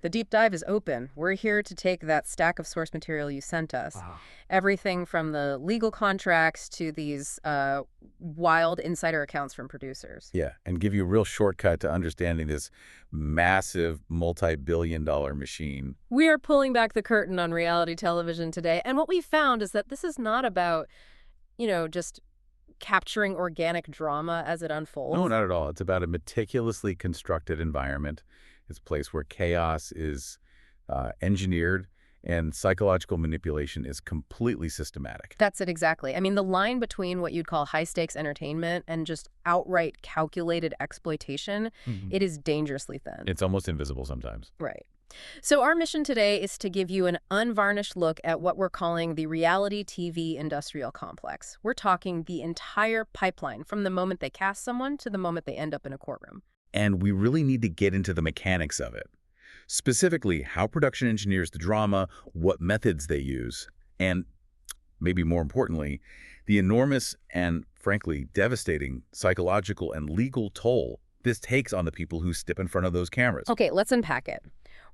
The deep dive is open. We're here to take that stack of source material you sent us. Wow. Everything from the legal contracts to these wild insider accounts from producers. Yeah, and give you a real shortcut to understanding this massive multi-billion-dollar machine. We are pulling back the curtain on reality television today, and what we found is that this is not about, just capturing organic drama as it unfolds. No, not at all. It's about a meticulously constructed environment. It's a place where chaos is engineered and psychological manipulation is completely systematic. That's it exactly. I mean, the line between what you'd call high-stakes entertainment and just outright calculated exploitation, it is dangerously thin. It's almost invisible sometimes. Right. So our mission today is to give you an unvarnished look at what we're calling the reality TV industrial complex. We're talking the entire pipeline from the moment they cast someone to the moment they end up in a courtroom. And we really need to get into the mechanics of it. Specifically, how production engineers the drama, what methods they use, and maybe more importantly, the enormous and, frankly, devastating psychological and legal toll this takes on the people who step in front of those cameras. Okay, let's unpack it.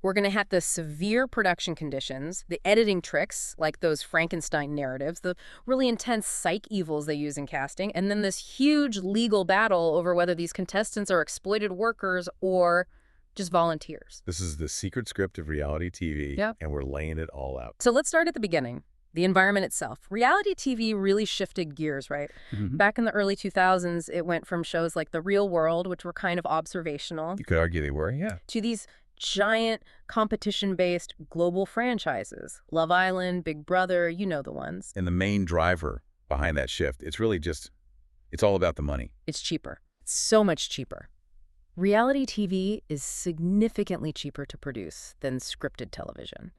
We're going to hit the severe production conditions, the editing tricks, like those Frankenstein narratives, the really intense psych evils they use in casting, and then this huge legal battle over whether these contestants are exploited workers or just volunteers. This is the secret script of reality TV, Yep. and we're laying it all out. So let's start at the beginning. The environment itself. Reality TV really shifted gears, right? Back in the early 2000s, it went from shows like The Real World, which were kind of observational, You could argue they were, yeah. to these giant competition-based global franchises. Love Island, Big Brother, you know the ones. And the main driver behind that shift, it's really just, it's all about the money. It's cheaper. It's so much cheaper. Reality TV is significantly cheaper to produce than scripted television.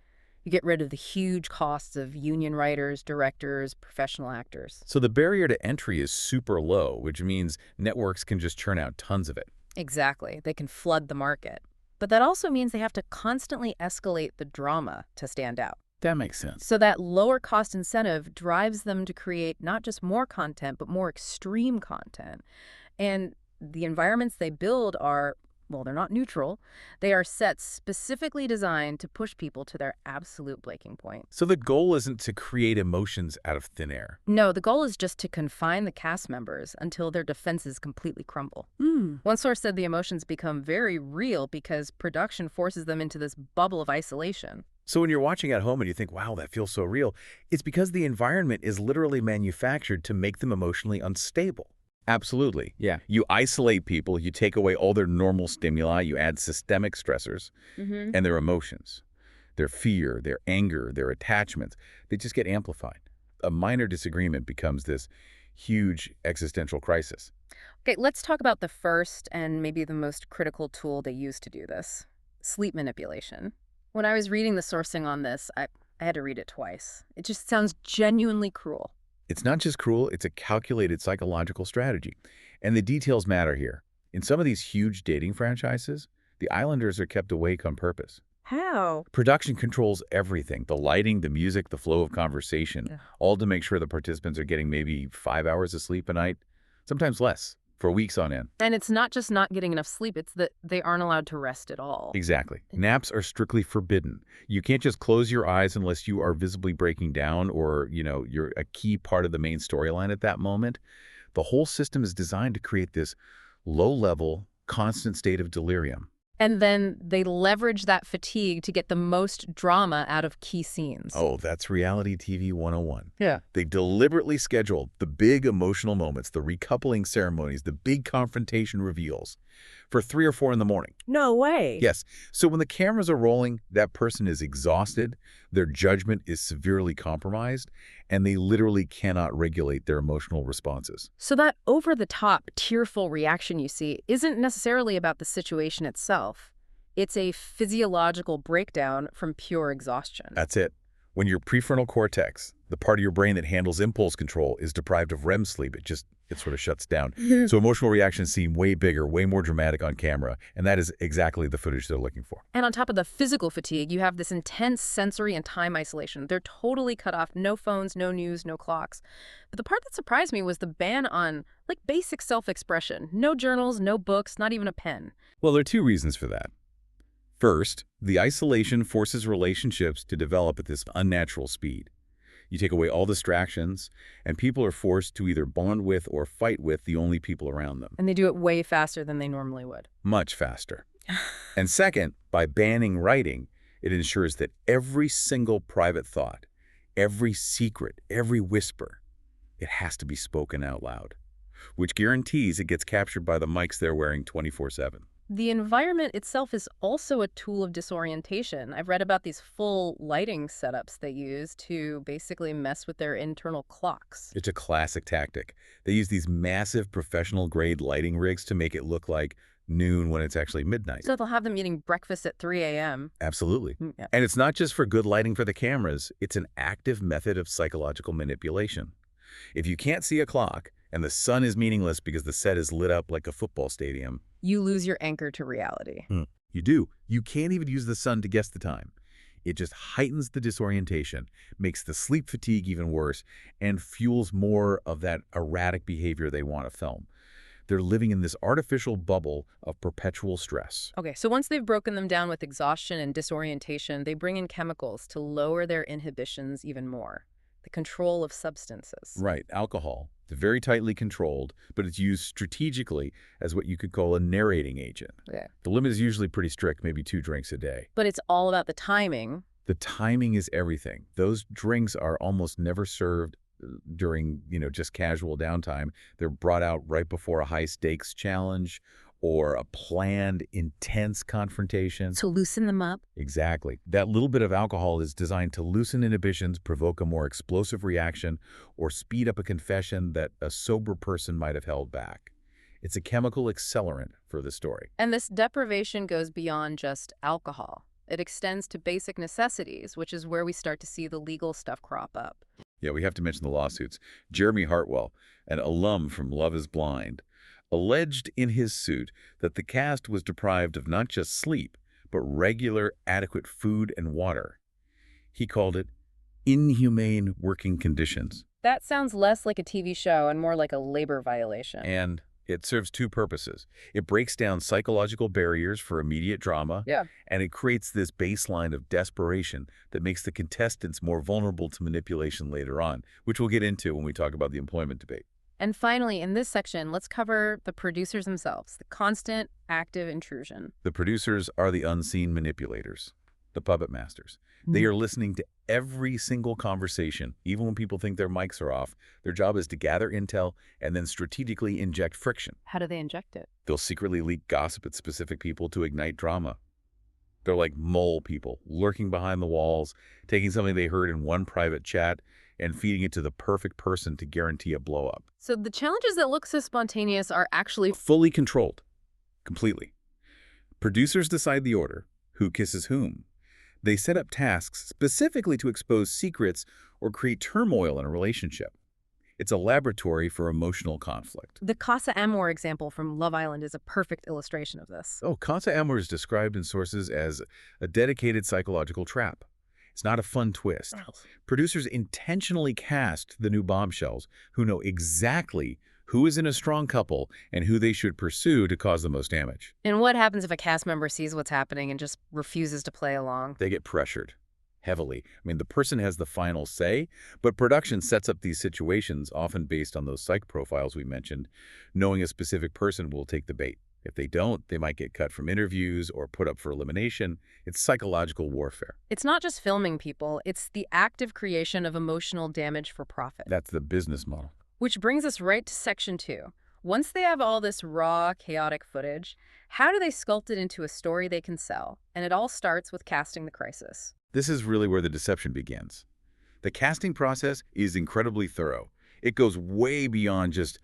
You get rid of the huge costs of union writers, directors, professional actors. So the barrier to entry is super low, which means networks can just churn out tons of it. Exactly. They can flood the market. But that also means they have to constantly escalate the drama to stand out. That makes sense. So that lower cost incentive drives them to create not just more content, but more extreme content. And the environments they build are, well, they're not neutral. They are sets specifically designed to push people to their absolute breaking point. So the goal isn't to create emotions out of thin air. No, the goal is just to confine the cast members until their defenses completely crumble. One source said the emotions become very real because production forces them into this bubble of isolation. So when you're watching at home and you think, wow, that feels so real, it's because the environment is literally manufactured to make them emotionally unstable. Absolutely. Yeah. You isolate people, you take away all their normal stimuli, you add systemic stressors and their emotions, their fear, their anger, their attachments, they just get amplified. A minor disagreement becomes this huge existential crisis. Okay, let's talk about the first and maybe the most critical tool they use to do this, sleep manipulation. When I was reading the sourcing on this, I had to read it twice. It just sounds genuinely cruel. It's not just cruel, it's a calculated psychological strategy. And the details matter here. In some of these huge dating franchises, the islanders are kept awake on purpose. How? Production controls everything, the lighting, the music, the flow of conversation, Ugh. all to make sure the participants are getting maybe 5 hours of sleep a night, sometimes less, for weeks on end. And it's not just not getting enough sleep, it's that they aren't allowed to rest at all. Exactly. Naps are strictly forbidden. You can't just close your eyes unless you are visibly breaking down or, you're a key part of the main storyline at that moment. The whole system is designed to create this low-level, constant state of delirium. And then they leverage that fatigue to get the most drama out of key scenes. Oh, that's reality TV 101. Yeah. They deliberately schedule the big emotional moments, the recoupling ceremonies, the big confrontation reveals for 3 or 4 in the morning. No way. Yes. So when the cameras are rolling, that person is exhausted, their judgment is severely compromised, and they literally cannot regulate their emotional responses. So that over-the-top, tearful reaction you see isn't necessarily about the situation itself. It's a physiological breakdown from pure exhaustion. That's it. When your prefrontal cortex, the part of your brain that handles impulse control, is deprived of REM sleep, it sort of shuts down. So emotional reactions seem way bigger, way more dramatic on camera, and that is exactly the footage they're looking for. And on top of the physical fatigue, you have this intense sensory and time isolation. They're totally cut off. No phones, no news, no clocks. But the part that surprised me was the ban on, basic self-expression. No journals, no books, not even a pen. Well, there are 2 reasons for that. First, the isolation forces relationships to develop at this unnatural speed. You take away all distractions, and people are forced to either bond with or fight with the only people around them. And they do it way faster than they normally would. Much faster. And second, by banning writing, it ensures that every single private thought, every secret, every whisper, it has to be spoken out loud, which guarantees it gets captured by the mics they're wearing 24/7. The environment itself is also a tool of disorientation. I've read about these full lighting setups they use to basically mess with their internal clocks. It's a classic tactic. They use these massive professional-grade lighting rigs to make it look like noon when it's actually midnight. So they'll have them eating breakfast at 3 a.m. Absolutely. Yeah. And it's not just for good lighting for the cameras. It's an active method of psychological manipulation. If you can't see a clock and the sun is meaningless because the set is lit up like a football stadium, You lose your anchor to reality. you do. You can't even use the sun to guess the time. It just heightens the disorientation, makes the sleep fatigue even worse, and fuels more of that erratic behavior they want to film. They're living in this artificial bubble of perpetual stress. Okay, so once they've broken them down with exhaustion and disorientation, they bring in chemicals to lower their inhibitions even more. The control of substances. Right, alcohol. It's very tightly controlled, but it's used strategically as what you could call a narrating agent. Yeah. The limit is usually pretty strict, maybe 2 drinks a day. But it's all about the timing. The timing is everything. Those drinks are almost never served during, just casual downtime. They're brought out right before a high-stakes challenge or a planned, intense confrontation. To loosen them up. Exactly. That little bit of alcohol is designed to loosen inhibitions, provoke a more explosive reaction, or speed up a confession that a sober person might have held back. It's a chemical accelerant for the story. And this deprivation goes beyond just alcohol. It extends to basic necessities, which is where we start to see the legal stuff crop up. Yeah, we have to mention the lawsuits. Jeremy Hartwell, an alum from Love is Blind, alleged in his suit that the cast was deprived of not just sleep, but regular, adequate food and water. He called it inhumane working conditions. That sounds less like a TV show and more like a labor violation. And it serves 2 purposes. It breaks down psychological barriers for immediate drama, Yeah. and it creates this baseline of desperation that makes the contestants more vulnerable to manipulation later on, which we'll get into when we talk about the employment debate. And finally, in this section, let's cover the producers themselves, the constant, active intrusion. The producers are the unseen manipulators, the puppet masters. They are listening to every single conversation, even when people think their mics are off. Their job is to gather intel and then strategically inject friction. How do they inject it? They'll secretly leak gossip at specific people to ignite drama. They're like mole people, lurking behind the walls, taking something they heard in one private chat and feeding it to the perfect person to guarantee a blow-up. So the challenges that look so spontaneous are actually Fully controlled. Completely. Producers decide the order, who kisses whom. They set up tasks specifically to expose secrets or create turmoil in a relationship. It's a laboratory for emotional conflict. the Casa Amor example from Love Island is a perfect illustration of this. Oh, Casa Amor is described in sources as a dedicated psychological trap. It's not a fun twist. Producers intentionally cast the new bombshells who know exactly who is in a strong couple and who they should pursue to cause the most damage. And what happens if a cast member sees what's happening and just refuses to play along? They get pressured heavily. I mean, the person has the final say, but production sets up these situations often based on those psych profiles we mentioned, knowing a specific person will take the bait. If they don't, they might get cut from interviews or put up for elimination. It's psychological warfare. It's not just filming people, it's the active creation of emotional damage for profit. That's the business model. Which brings us right to section 2. Once they have all this raw, chaotic footage, how do they sculpt it into a story they can sell? And it all starts with casting the crisis. This is really where the deception begins. The casting process is incredibly thorough. It goes way beyond just,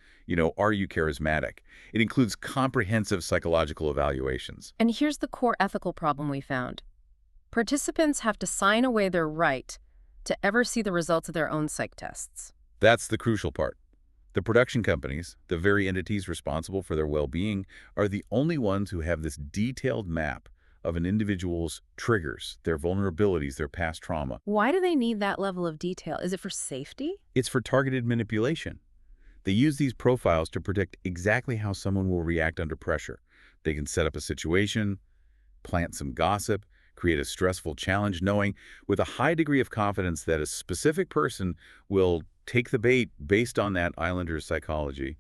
are you charismatic? It includes comprehensive psychological evaluations. And here's the core ethical problem we found. Participants have to sign away their right to ever see the results of their own psych tests. That's the crucial part. The production companies, the very entities responsible for their well-being, are the only ones who have this detailed map of an individual's triggers, their vulnerabilities, their past trauma. Why do they need that level of detail? Is it for safety? It's for targeted manipulation. They use these profiles to predict exactly how someone will react under pressure. They can set up a situation, plant some gossip, create a stressful challenge, knowing with a high degree of confidence that a specific person will take the bait based on that islander's psychology.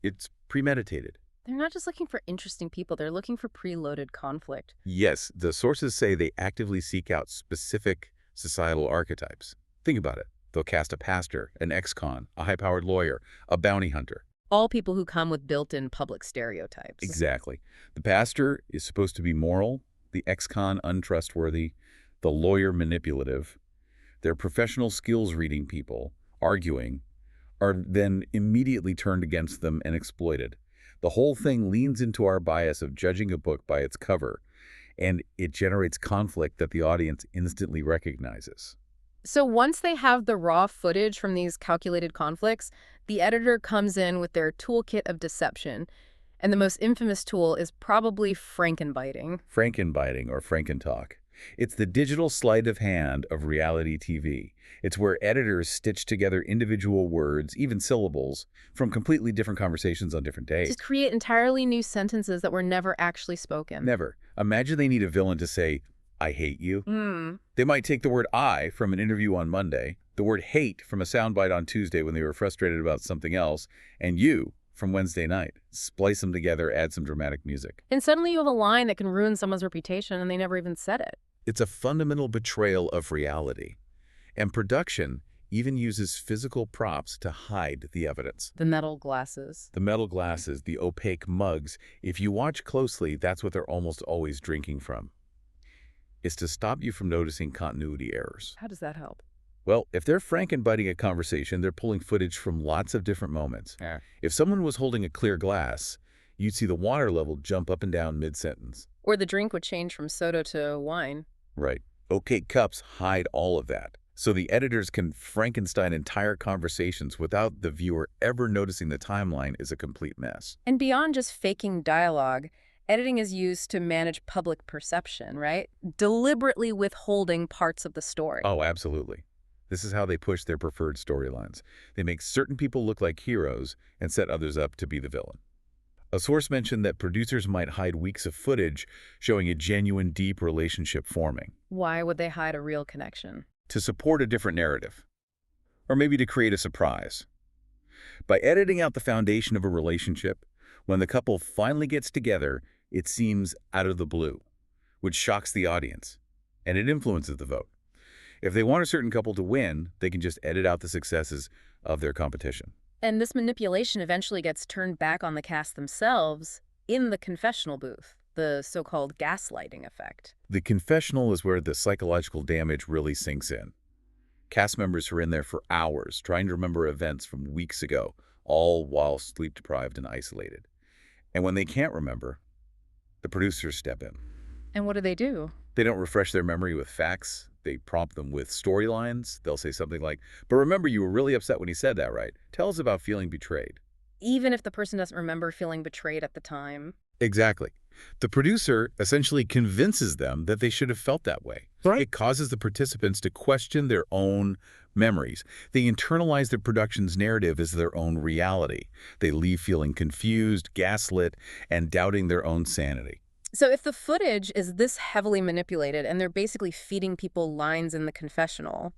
It's premeditated. They're not just looking for interesting people, they're looking for preloaded conflict. Yes, the sources say they actively seek out specific societal archetypes. Think about it. They'll cast a pastor, an ex-con, a high-powered lawyer, a bounty hunter. All people who come with built-in public stereotypes. Exactly. The pastor is supposed to be moral, the ex-con untrustworthy, the lawyer manipulative. Their professional skills reading people, arguing, are then immediately turned against them and exploited. The whole thing leans into our bias of judging a book by its cover, and it generates conflict that the audience instantly recognizes. So once they have the raw footage from these calculated conflicts, the editor comes in with their toolkit of deception. And the most infamous tool is probably Frankenbiting. Frankenbiting or Frankentalk. It's the digital sleight of hand of reality TV. It's where editors stitch together individual words, even syllables, from completely different conversations on different days. Just create entirely new sentences that were never actually spoken. Never. Imagine they need a villain to say, "I hate you." They might take the word "I" from an interview on Monday, the word "hate" from a soundbite on Tuesday when they were frustrated about something else, and "you" from Wednesday night. Splice them together, add some dramatic music. And suddenly you have a line that can ruin someone's reputation and they never even said it. It's a fundamental betrayal of reality. And production even uses physical props to hide the evidence. The metal glasses. The metal glasses, the opaque mugs, if you watch closely, that's what they're almost always drinking from. It's to stop you from noticing continuity errors. How does that help? Well, if they're Frankenbiting a conversation, they're pulling footage from lots of different moments. Yeah. If someone was holding a clear glass, you'd see the water level jump up and down mid-sentence. Or the drink would change from soda to wine. Right. Opaque cups hide all of that. So the editors can Frankenstein entire conversations without the viewer ever noticing the timeline is a complete mess. And beyond just faking dialogue, editing is used to manage public perception, right? Deliberately withholding parts of the story. Oh, absolutely. This is how they push their preferred storylines. They make certain people look like heroes and set others up to be the villain. A source mentioned that producers might hide weeks of footage showing a genuine, deep relationship forming. Why would they hide a real connection? To support a different narrative. Or maybe to create a surprise. By editing out the foundation of a relationship, when the couple finally gets together, it seems out of the blue, which shocks the audience, and it influences the vote. If they want a certain couple to win, they can just edit out the successes of their competition. And this manipulation eventually gets turned back on the cast themselves in the confessional booth, the so-called gaslighting effect. The confessional is where the psychological damage really sinks in. Cast members are in there for hours trying to remember events from weeks ago, all while sleep-deprived and isolated. And when they can't remember, the producers step in. And what do? They don't refresh their memory with facts. They prompt them with storylines. They'll say something like, "But remember, you were really upset when he said that, right? Tell us about feeling betrayed." Even if the person doesn't remember feeling betrayed at the time. Exactly. The producer essentially convinces them that they should have felt that way. Right. It causes the participants to question their own memories. They internalize the production's narrative as their own reality. They leave feeling confused, gaslit, and doubting their own sanity. So if the footage is this heavily manipulated and they're basically feeding people lines in the confessional,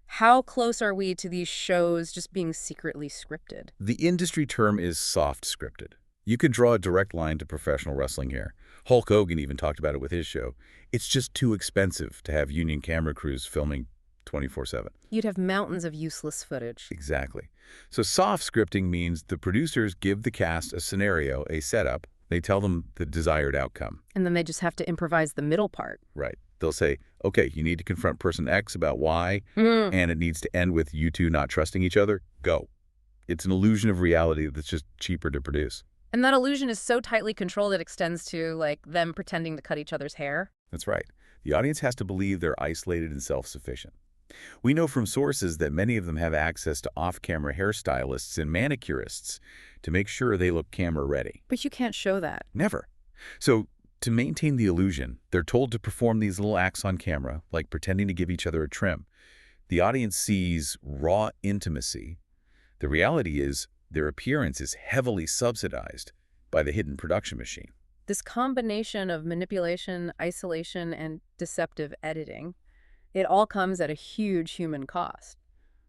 how close are we to these shows just being secretly scripted? The industry term is soft scripted. You could draw a direct line to professional wrestling here. Hulk Hogan even talked about it with his show. It's just too expensive to have union camera crews filming 24/7. You'd have mountains of useless footage. Exactly. So soft scripting means the producers give the cast a scenario, a setup. They tell them the desired outcome. And then they just have to improvise the middle part. Right. They'll say, okay, you need to confront person X about Y, and it needs to end with you two not trusting each other. Go. It's an illusion of reality that's just cheaper to produce. And that illusion is so tightly controlled it extends to, like, them pretending to cut each other's hair. That's right. The audience has to believe they're isolated and self-sufficient. We know from sources that many of them have access to off-camera hairstylists and manicurists to make sure they look camera-ready. But you can't show that. Never. So to maintain the illusion, they're told to perform these little acts on camera, like pretending to give each other a trim. The audience sees raw intimacy. The reality is their appearance is heavily subsidized by the hidden production machine. This combination of manipulation, isolation, and deceptive editing, it all comes at a huge human cost.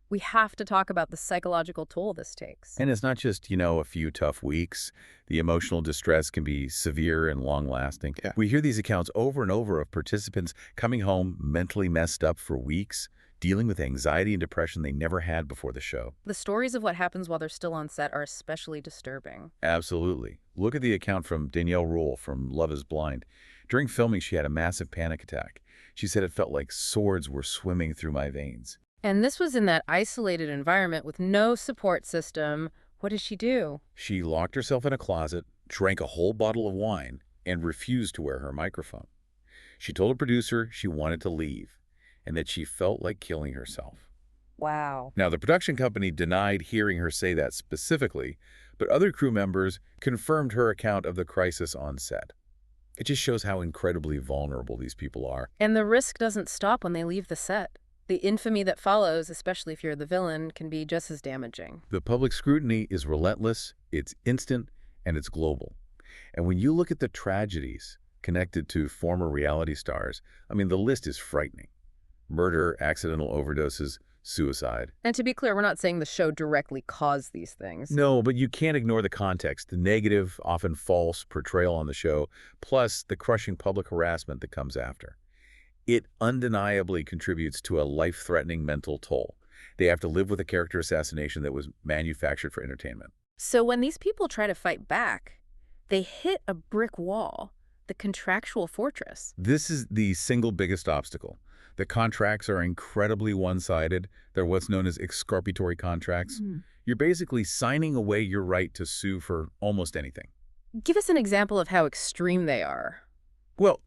We have to talk about the psychological toll this takes. And it's not just, a few tough weeks. The emotional distress can be severe and long-lasting. Yeah. We hear these accounts over and over of participants coming home mentally messed up for weeks, dealing with anxiety and depression they never had before the show. The stories of what happens while they're still on set are especially disturbing. Absolutely. Look at the account from Danielle Rule from Love is Blind. During filming, she had a massive panic attack. She said it felt like swords were swimming through my veins. And this was in that isolated environment with no support system. What did she do? She locked herself in a closet, drank a whole bottle of wine, and refused to wear her microphone. She told a producer she wanted to leave and that she felt like killing herself. Wow. Now, the production company denied hearing her say that specifically, but other crew members confirmed her account of the crisis on set. It just shows how incredibly vulnerable these people are. And the risk doesn't stop when they leave the set. The infamy that follows, especially if you're the villain, can be just as damaging. The public scrutiny is relentless, it's instant, and it's global. And when you look at the tragedies connected to former reality stars, the list is frightening. Murder, accidental overdoses, suicide. And to be clear, we're not saying the show directly caused these things. No, but you can't ignore the context, the negative, often false portrayal on the show, plus the crushing public harassment that comes after. It undeniably contributes to a life-threatening mental toll. They have to live with a character assassination that was manufactured for entertainment. So when these people try to fight back, they hit a brick wall, the contractual fortress. This is the single biggest obstacle. The contracts are incredibly one-sided. They're what's known as exculpatory contracts. You're basically signing away your right to sue for almost anything. Give us an example of how extreme they are. Well,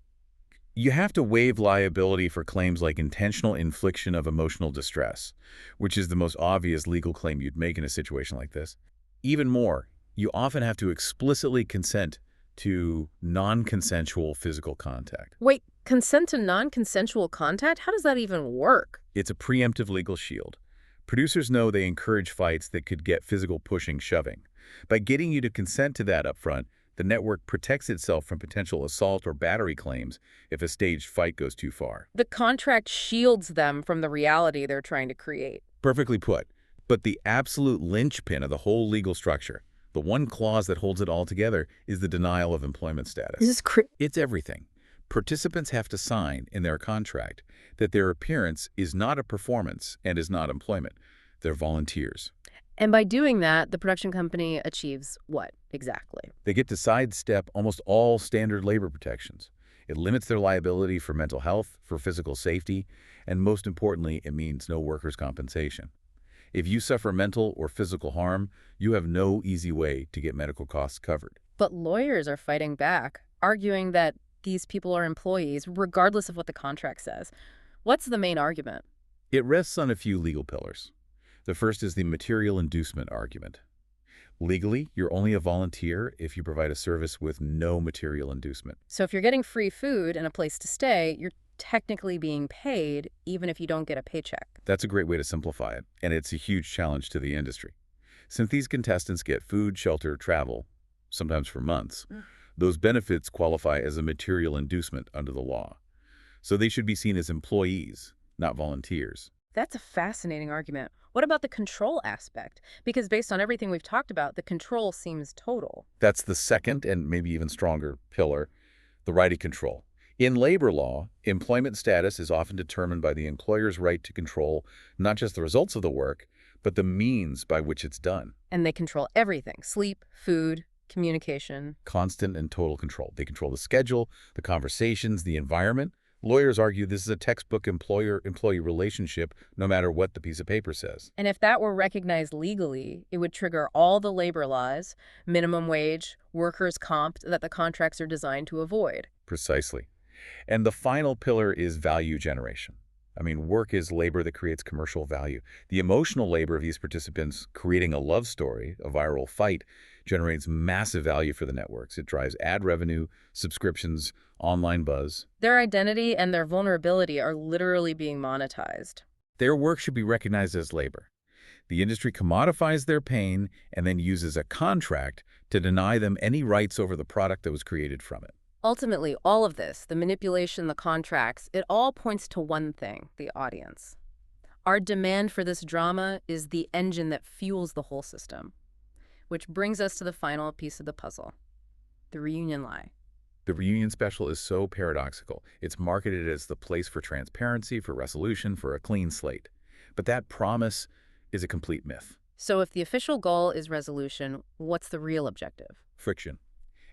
you have to waive liability for claims like intentional infliction of emotional distress, which is the most obvious legal claim you'd make in a situation like this. Even more, you often have to explicitly consent to non-consensual physical contact. Wait, consent to non-consensual contact? How does that even work? It's a preemptive legal shield. Producers know they encourage fights that could get physical pushing, shoving. By getting you to consent to that up front, the network protects itself from potential assault or battery claims if a staged fight goes too far. The contract shields them from the reality they're trying to create. Perfectly put. But the absolute linchpin of the whole legal structure, the one clause that holds it all together, is the denial of employment status. It's everything. Participants have to sign in their contract that their appearance is not a performance and is not employment. They're volunteers. And by doing that, the production company achieves what exactly? They get to sidestep almost all standard labor protections. It limits their liability for mental health, for physical safety, and most importantly, it means no workers' compensation. If you suffer mental or physical harm, you have no easy way to get medical costs covered. But lawyers are fighting back, arguing that these people are employees, regardless of what the contract says. What's the main argument? It rests on a few legal pillars. The first is the material inducement argument. Legally, you're only a volunteer if you provide a service with no material inducement. So if you're getting free food and a place to stay, you're technically being paid even if you don't get a paycheck. That's a great way to simplify it, and it's a huge challenge to the industry. Since these contestants get food, shelter, travel, sometimes for months, those benefits qualify as a material inducement under the law. So they should be seen as employees, not volunteers. That's a fascinating argument. What about the control aspect? Because based on everything we've talked about, the control seems total. That's the second and maybe even stronger pillar, the right of control. In labor law, employment status is often determined by the employer's right to control not just the results of the work, but the means by which it's done. And they control everything: sleep, food, communication. Constant and total control. They control the schedule, the conversations, the environment. Lawyers argue this is a textbook employer-employee relationship, no matter what the piece of paper says. And if that were recognized legally, it would trigger all the labor laws, minimum wage, workers' comp that the contracts are designed to avoid. Precisely. And the final pillar is value generation. Work is labor that creates commercial value. The emotional labor of these participants creating a love story, a viral fight, generates massive value for the networks. It drives ad revenue, subscriptions, online buzz. Their identity and their vulnerability are literally being monetized. Their work should be recognized as labor. The industry commodifies their pain and then uses a contract to deny them any rights over the product that was created from it. Ultimately, all of this, the manipulation, the contracts, it all points to one thing, the audience. Our demand for this drama is the engine that fuels the whole system. Which brings us to the final piece of the puzzle, the reunion lie. The reunion special is so paradoxical. It's marketed as the place for transparency, for resolution, for a clean slate. But that promise is a complete myth. So if the official goal is resolution, what's the real objective? Friction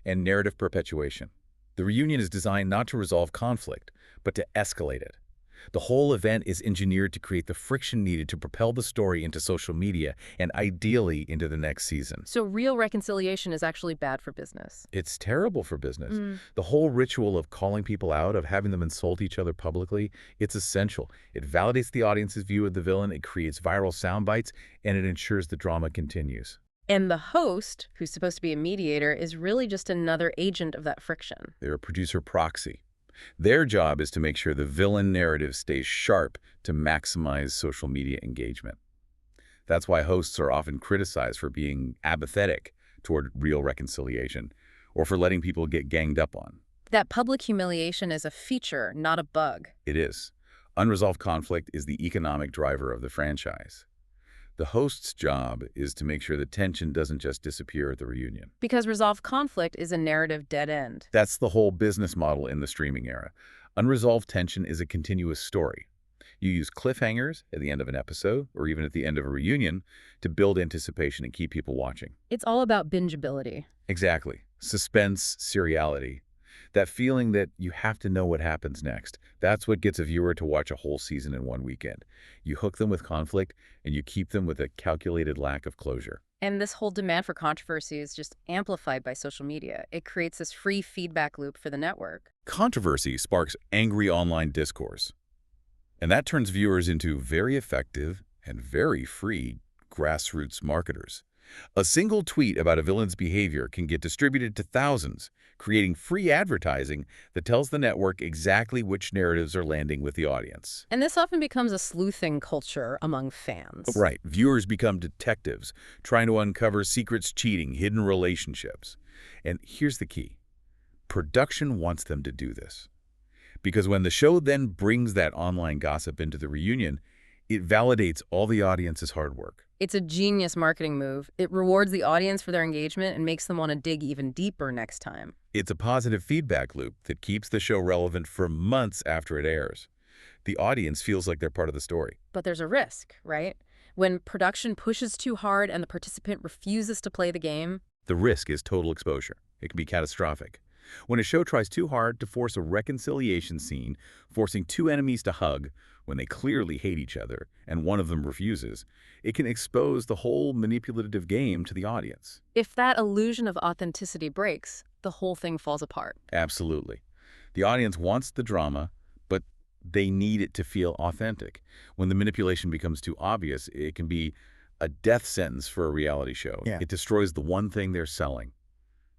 and narrative perpetuation. The reunion is designed not to resolve conflict, but to escalate it. The whole event is engineered to create the friction needed to propel the story into social media and ideally into the next season. So real reconciliation is actually bad for business. It's terrible for business. The whole ritual of calling people out, of having them insult each other publicly, it's essential. It validates the audience's view of the villain, it creates viral sound bites, and it ensures the drama continues. And the host, who's supposed to be a mediator, is really just another agent of that friction. They're a producer proxy. Their job is to make sure the villain narrative stays sharp to maximize social media engagement. That's why hosts are often criticized for being apathetic toward real reconciliation or for letting people get ganged up on. That public humiliation is a feature, not a bug. It is. Unresolved conflict is the economic driver of the franchise. The host's job is to make sure the tension doesn't just disappear at the reunion. Because resolved conflict is a narrative dead end. That's the whole business model in the streaming era. Unresolved tension is a continuous story. You use cliffhangers at the end of an episode, or even at the end of a reunion, to build anticipation and keep people watching. It's all about bingeability. Exactly. Suspense, seriality. That feeling that you have to know what happens next. That's what gets a viewer to watch a whole season in one weekend. You hook them with conflict, and you keep them with a calculated lack of closure. And this whole demand for controversy is just amplified by social media. It creates this free feedback loop for the network. Controversy sparks angry online discourse. And that turns viewers into very effective and very free grassroots marketers. A single tweet about a villain's behavior can get distributed to thousands, creating free advertising that tells the network exactly which narratives are landing with the audience. And this often becomes a sleuthing culture among fans. Right. Viewers become detectives, trying to uncover secrets, cheating, hidden relationships. And here's the key. Production wants them to do this. Because when the show then brings that online gossip into the reunion, it validates all the audience's hard work. It's a genius marketing move. It rewards the audience for their engagement and makes them want to dig even deeper next time. It's a positive feedback loop that keeps the show relevant for months after it airs. The audience feels like they're part of the story. But there's a risk, right? When production pushes too hard and the participant refuses to play the game. The risk is total exposure. It can be catastrophic. When a show tries too hard to force a reconciliation scene, forcing two enemies to hug when they clearly hate each other and one of them refuses, it can expose the whole manipulative game to the audience. If that illusion of authenticity breaks, the whole thing falls apart. Absolutely. The audience wants the drama, but they need it to feel authentic. When the manipulation becomes too obvious, it can be a death sentence for a reality show. Yeah. It destroys the one thing they're selling,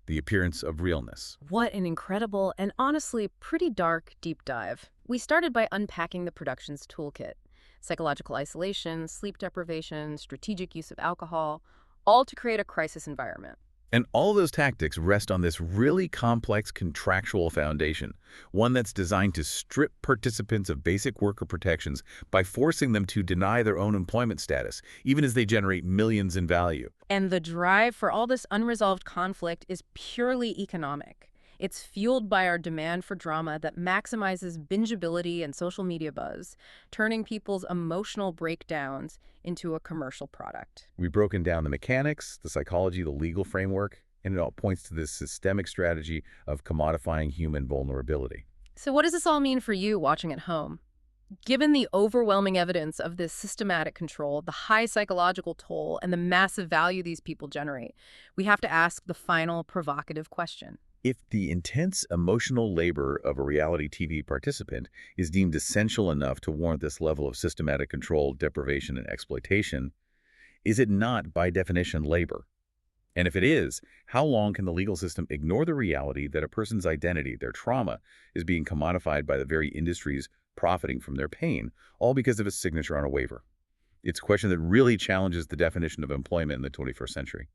the appearance of realness. What an incredible and honestly pretty dark deep dive. We started by unpacking the production's toolkit. Psychological isolation, sleep deprivation, strategic use of alcohol, all to create a crisis environment. And all those tactics rest on this really complex contractual foundation, one that's designed to strip participants of basic worker protections by forcing them to deny their own employment status, even as they generate millions in value. And the drive for all this unresolved conflict is purely economic. It's fueled by our demand for drama that maximizes bingeability and social media buzz, turning people's emotional breakdowns into a commercial product. We've broken down the mechanics, the psychology, the legal framework, and it all points to this systemic strategy of commodifying human vulnerability. So what does this all mean for you watching at home? Given the overwhelming evidence of this systematic control, the high psychological toll, and the massive value these people generate, we have to ask the final provocative question. If the intense emotional labor of a reality TV participant is deemed essential enough to warrant this level of systematic control, deprivation, and exploitation, is it not, by definition, labor? And if it is, how long can the legal system ignore the reality that a person's identity, their trauma, is being commodified by the very industries profiting from their pain, all because of a signature on a waiver? It's a question that really challenges the definition of employment in the 21st century.